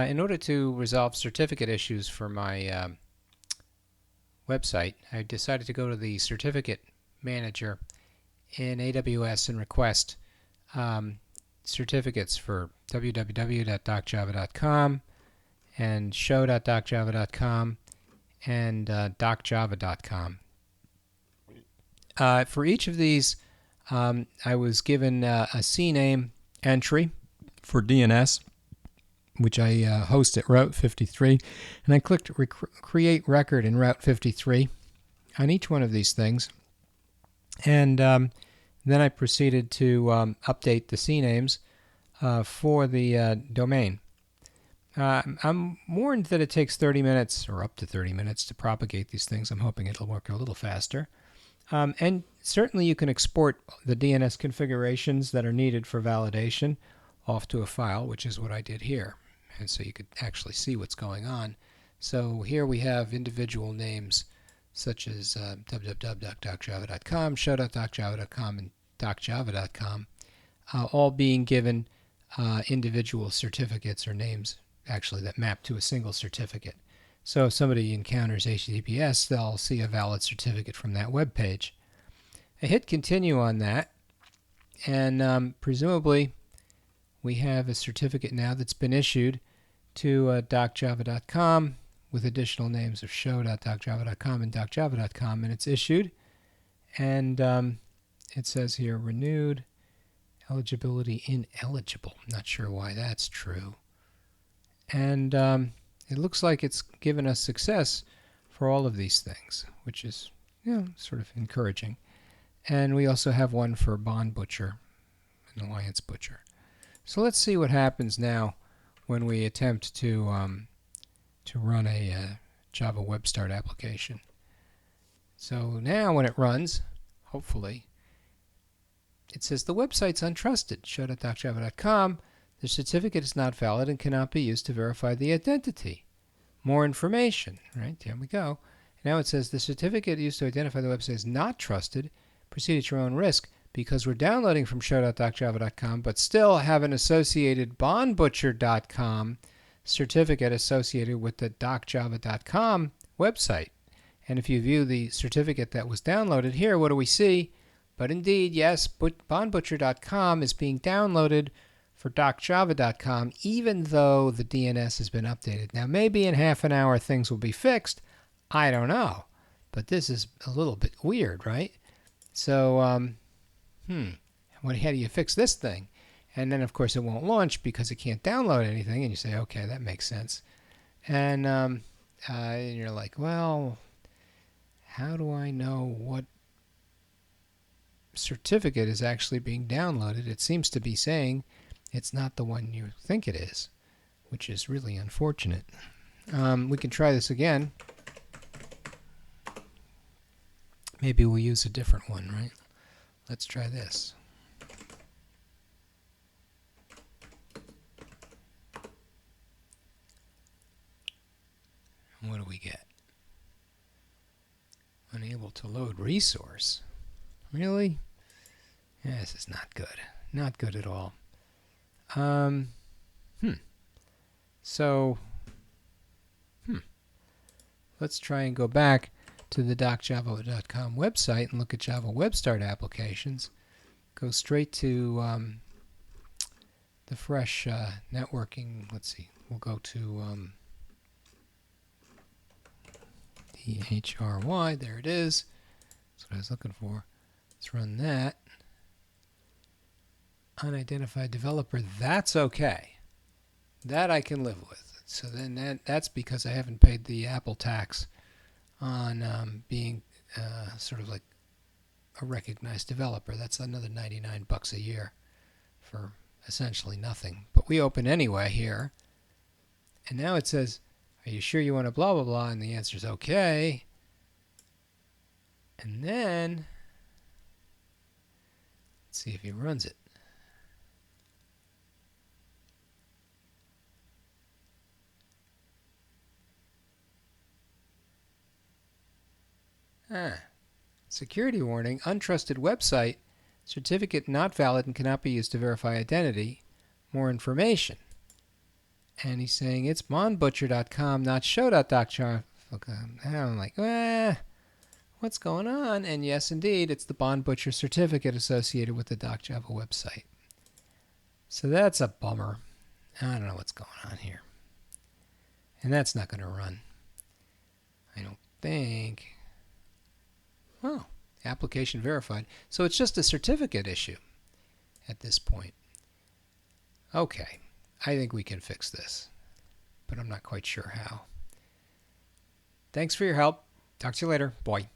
In order to resolve certificate issues for my website, I decided to go to the certificate manager in AWS and request certificates for www.docjava.com and show.docjava.com and docjava.com. For each of these, I was given a CNAME entry for DNS, which I host at Route 53, and I clicked Create Record in Route 53 on each one of these things, and then I proceeded to update the CNAMEs for the domain. I'm warned that it takes 30 minutes, or up to 30 minutes, to propagate these things. I'm hoping it'll work a little faster. And certainly you can export the DNS configurations that are needed for validation off to a file, which is what I did here. And so you could actually see what's going on. So here we have individual names such as www.docjava.com, show.docjava.com, and docjava.com, all being given individual certificates or names actually that map to a single certificate. So if somebody encounters HTTPS, they'll see a valid certificate from that web page. I hit continue on that, and presumably we have a certificate now that's been issued to docjava.com with additional names of show.docjava.com and docjava.com, and it's issued, and it says here renewed, eligibility ineligible. I'm not sure why that's true. And it looks like it's given us success for all of these things, which is, sort of encouraging. And we also have one for Bond Butcher, an Alliance Butcher. So let's see what happens now when we attempt to run a Java Web Start application. So now when it runs, hopefully, it says the website's untrusted. Show.docjava.com. The certificate is not valid and cannot be used to verify the identity. More information. Right, there we go. Now it says the certificate used to identify the website is not trusted. Proceed at your own risk. Because we're downloading from show.docjava.com, but still have an associated bondbutcher.com certificate associated with the docjava.com website. And if you view the certificate that was downloaded here, what do we see? But indeed, yes, bondbutcher.com is being downloaded for docjava.com, even though the DNS has been updated. Now, maybe in half an hour things will be fixed. I don't know. But this is a little bit weird, right? So, how do you fix this thing? And then, of course, it won't launch because it can't download anything. And you say, okay, that makes sense. And you're like, well, how do I know what certificate is actually being downloaded? It seems to be saying it's not the one you think it is, which is really unfortunate. We can try this again. Maybe we'll use a different one, right? Let's try this. And what do we get? Unable to load resource. Really? Yeah, this is not good. Not good at all. So, let's try and go back to the docjava.com website and look at Java Web Start applications. Go straight to the fresh networking. Let's see. We'll go to DHRY. There it is. That's what I was looking for. Let's run that. Unidentified developer. That's okay. That I can live with. So then that's because I haven't paid the Apple tax on being sort of like a recognized developer. That's another $99 a year for essentially nothing. But we open anyway here. And now it says, are you sure you want to blah, blah, blah? And the answer is okay. And then, let's see if he runs it. Security warning, untrusted website, certificate not valid and cannot be used to verify identity. More information. And he's saying it's monbutcher.com, not show.doctor. And I'm like, what's going on? And yes, indeed, it's the Bond Butcher certificate associated with the DocJava website. So that's a bummer. I don't know what's going on here. And that's not going to run. I don't think. Oh, application verified. So it's just a certificate issue at this point. Okay, I think we can fix this, but I'm not quite sure how. Thanks for your help. Talk to you later. Bye.